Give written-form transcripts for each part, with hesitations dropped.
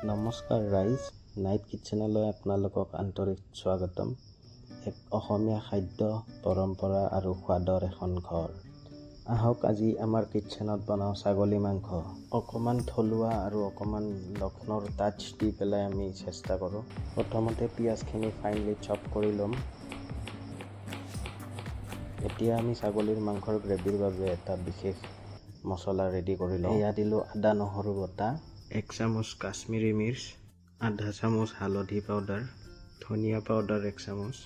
নমস্কাৰ ৰাইজ, নাইট কিটচেনলৈ আপোনালোকক আন্তৰিক স্বাগতম। এক অসমীয়া খাদ্য পৰম্পৰা আৰু সোৱাদৰ এখন ঘৰ। আহক আজি আমাৰ কিটচেনত বনাওঁ ছাগলী মাংস। অকণমান থলুৱা আৰু অকণমান লক্ষ্ণৌৰ টাচ দি পেলাই আমি চেষ্টা কৰোঁ। প্ৰথমতে পিঁয়াজখিনি ফাইনলি চপ কৰি ল'ম। এতিয়া আমি ছাগলীৰ মাংসৰ গ্ৰেভিৰ বাবে এটা বিশেষ মছলা ৰেডি কৰি লওঁ। এয়া দিলোঁ আদা নহৰু বটা, 1 চামুচ কাশ্মীৰী মিৰ্চ, আধা চামুচ হালধি পাউডাৰ, ধনিয়া পাউডাৰ 1 চামুচ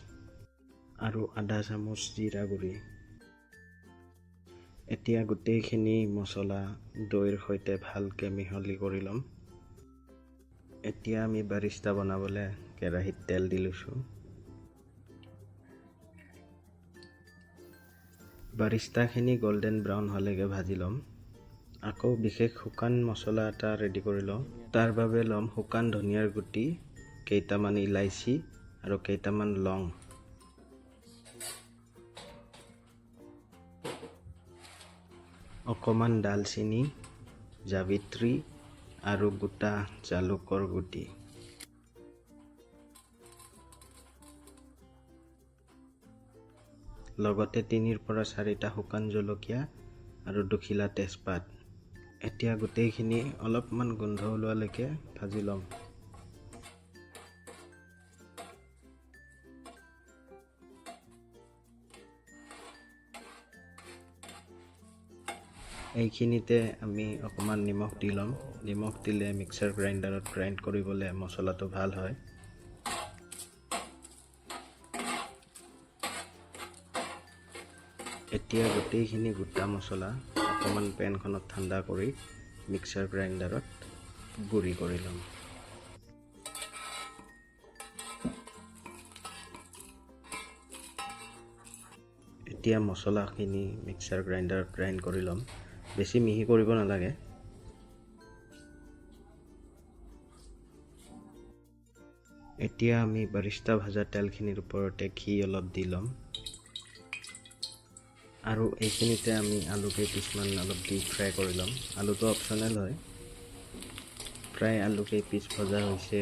আৰু আধা চামুচ জিৰা গুড়ি। এতিয়া গোটেইখিনি মছলা দৈৰ সৈতে ভালকৈ মিহলি কৰি ল'ম। এতিয়া আমি বাৰিষ্টা বনাবলৈ কেৰাহীত তেল দি লৈছোঁ। বাৰিষ্টাখিনি গল্ডেন ব্ৰাউন হ'লেকৈ ভাজি ল'ম। আকৌ বিশেষ শুকান মছলা এটা ৰেডি কৰি লওঁ। তাৰ বাবে ল'ম শুকান ধনিয়াৰ গুটি, কেইটামান ইলাইচি আৰু কেইটামান লং। অকণমান ডালচেনি, জাবিত্ৰী আৰু গোটা জালুকৰ গুটি। লগতে 3 পৰা 4টা শুকান জলকীয়া আৰু দুখিলা তেজপাত। এতিয়া গোটেইখিনি অলপমান গোন্ধ ওলোৱালৈকে ভাজি ল'ম। এইখিনিতে আমি অকণমান নিমখ দি ল'ম। নিমখ দিলে মিক্সাৰ গ্ৰাইণ্ডাৰত গ্ৰাইণ্ড কৰিবলৈ মছলাটো ভাল হয়। এতিয়া গোটেইখিনি গোটা মছলা অকণমান পেনখনত ঠাণ্ডা কৰি মিক্সাৰ গ্ৰাইণ্ডাৰত গুড়ি কৰি ল'ম। এতিয়া মছলাখিনি মিক্সাৰ গ্ৰাইণ্ডাৰত গ্ৰাইণ্ড কৰি ল'ম। বেছি মিহি কৰিব নালাগে। এতিয়া আমি বাৰিষ্টা ভাজা তেলখিনিৰ ওপৰতে ঘি অলপ দি ল'ম। আৰু এইখিনিতে আমি আলু কেইপিচমান অলপ ডিপ ফ্ৰাই কৰি ল'ম। আলুটো অপশ্যনেল হয়। প্ৰায় আলু কেইপিচ ভজা হৈছে।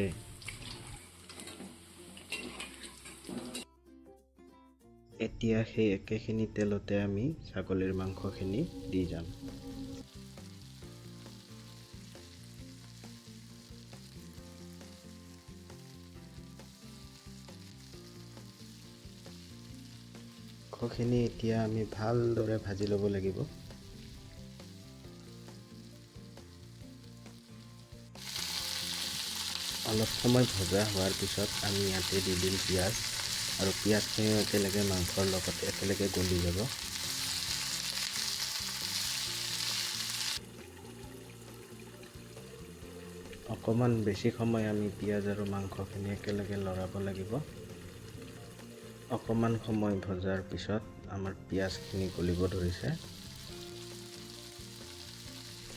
এতিয়া সেই একেখিনি তেলতে আমি ছাগলীৰ মাংসখিনি দি যাম। মাংসখিনি এতিয়া আমি ভালদৰে ভাজি ল'ব লাগিব। অলপ সময় ভজা হোৱাৰ পিছত আমি ইয়াতে দি দিম পিঁয়াজ, আৰু পিঁয়াজখিনিও একেলগে মাংসৰ লগত একেলগে গলি যাব। অকণমান বেছি সময় আমি পিঁয়াজ আৰু মাংসখিনি একেলগে লৰাব লাগিব। অকণমান সময় ভজাৰ পিছত আমাৰ পিঁয়াজখিনি গলিব ধৰিছে।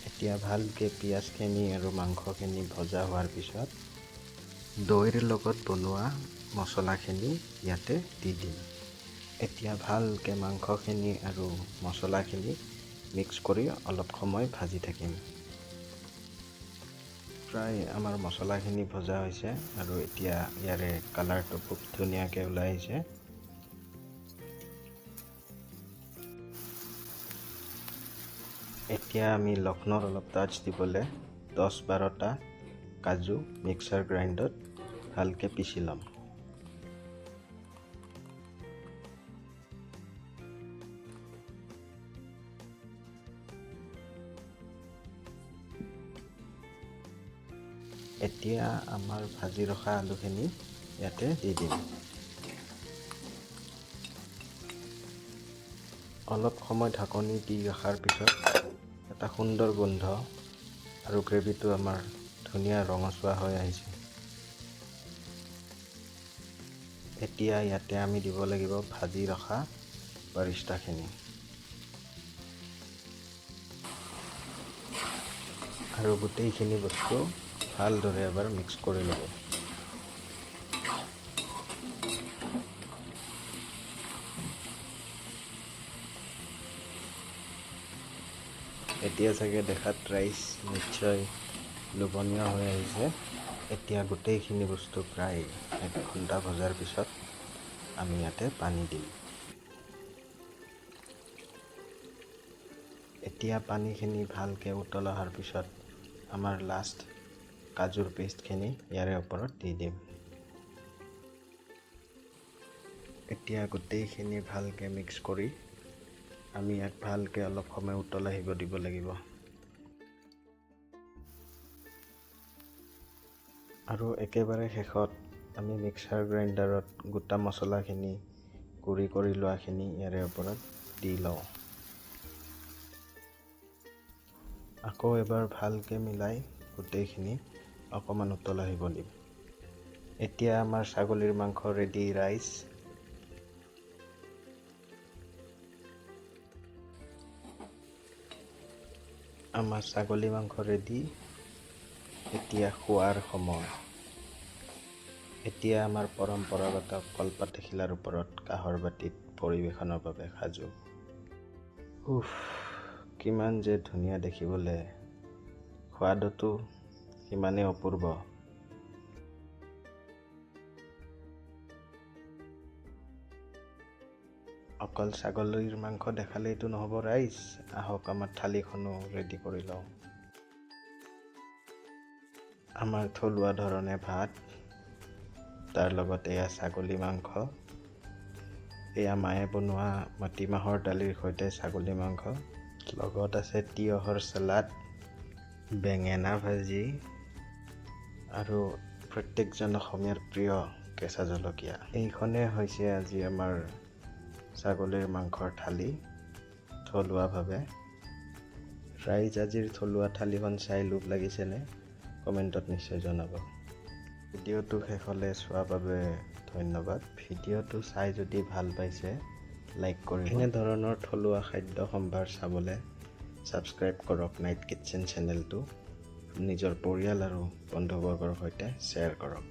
এতিয়া ভালকৈ পিঁয়াজখিনি আৰু মাংসখিনি ভজা হোৱাৰ পিছত দৈৰ লগত বনোৱা মছলাখিনি ইয়াতে দি দিম। এতিয়া ভালকৈ মাংসখিনি আৰু মছলাখিনি মিক্স কৰি অলপ সময় ভাজি থাকিম। প্ৰায় আমাৰ মছলাখিনি ভজা হৈছে আৰু এতিয়া ইয়াৰে কালাৰটো খুব ধুনীয়াকৈ ওলাই আহিছে। এতিয়া আমি লক্ষ্ণৌৰ অলপ টাচ দিবলৈ 10-12টা কাজু মিক্সাৰ গ্ৰাইণ্ডত ভালকৈ পিচি ল'ম। এতিয়া আমাৰ ভাজি ৰখা আলুখিনি ইয়াতে দি দিম। অলপ সময় ঢাকনি দি ৰখাৰ পিছত এটা সুন্দৰ গোন্ধ আৰু গ্ৰেভিটো আমাৰ ধুনীয়া ৰঙচুৱা হৈ আহিছে। এতিয়া ইয়াতে আমি দিব লাগিব ভাজি ৰখা বাৰিষ্টাখিনি আৰু গোটেইখিনি বস্তু ভালদৰে এবাৰ মিক্স কৰি ল'ব। এতিয়া চাগে দেখাত ৰাইচ নিশ্চয় লোভনীয় হৈ আহিছে। এতিয়া গোটেইখিনি বস্তু প্ৰায় 1 ঘণ্টা ভজাৰ পিছত আমি ইয়াতে পানী দিম। এতিয়া পানীখিনি ভালকৈ উতল অহাৰ পিছত আমাৰ লাষ্ট কাজুৰ পেষ্টখিনি ইয়াৰে ওপৰত দি দিম। এতিয়া গোটেইখিনি ভালকৈ মিক্স কৰি আমি ইয়াক ভালকৈ অলপ সময় উতল আহিব দিব লাগিব। আৰু একেবাৰে শেষত আমি মিক্সাৰ গ্ৰাইণ্ডাৰত গোটা মছলাখিনি গুড়ি কৰি লোৱাখিনি ইয়াৰে ওপৰত দি লওঁ। আকৌ এবাৰ ভালকৈ মিলাই গোটেইখিনি অকণমান উতল আহিব দিম। এতিয়া আমাৰ ছাগলীৰ মাংস ৰেডি ৰাইজ। আমাৰ ছাগলী মাংস ৰেডি। এতিয়া খোৱাৰ সময়। এতিয়া আমাৰ পৰম্পৰাগত কলপাত এখিলাৰ ওপৰত কাঁহৰ বাতিত পৰিৱেশনৰ বাবে সাজু। উফ, কিমান যে ধুনীয়া দেখিবলৈ, সোৱাদতো সিমানেই অপূৰ্ব। অকল ছাগলীৰ মাংস দেখালেইতো নহ'ব ৰাইজ, আহক আমাৰ থালিখনো ৰেডি কৰি লওঁ। আমাৰ থলুৱা ধৰণে ভাত, তাৰ লগত এয়া ছাগলী মাংস, এয়া মায়ে বনোৱা মাটিমাহৰ দালিৰ সৈতে ছাগলী মাংস, লগত আছে তিয়হৰ চালাড, বেঙেনা ভাজি আৰু প্ৰত্যেকজন অসমীয়াৰ প্ৰিয় কেঁচা জলকীয়া। এইখনেই হৈছে আজি আমাৰ ছাগলীৰ মাংসৰ থালি থলুৱাভাৱে। ৰাইজ, আজিৰ থলুৱা থালিখন চাই লোভ লাগিছেনে? কমেণ্টত নিশ্চয় জনাব। ভিডিঅ'টো শেষলৈ চোৱাৰ বাবে ধন্যবাদ। ভিডিঅ'টো চাই যদি ভাল পাইছে লাইক কৰিব। এনেধৰণৰ থলুৱা খাদ্য সম্ভাৰ চাবলৈ ছাবস্ক্ৰাইব কৰক নাইট কিটচেন চেনেলটো। নিজৰ পৰিয়াল আৰু বন্ধুবৰ্গৰ সৈতে শ্বেয়াৰ কৰক।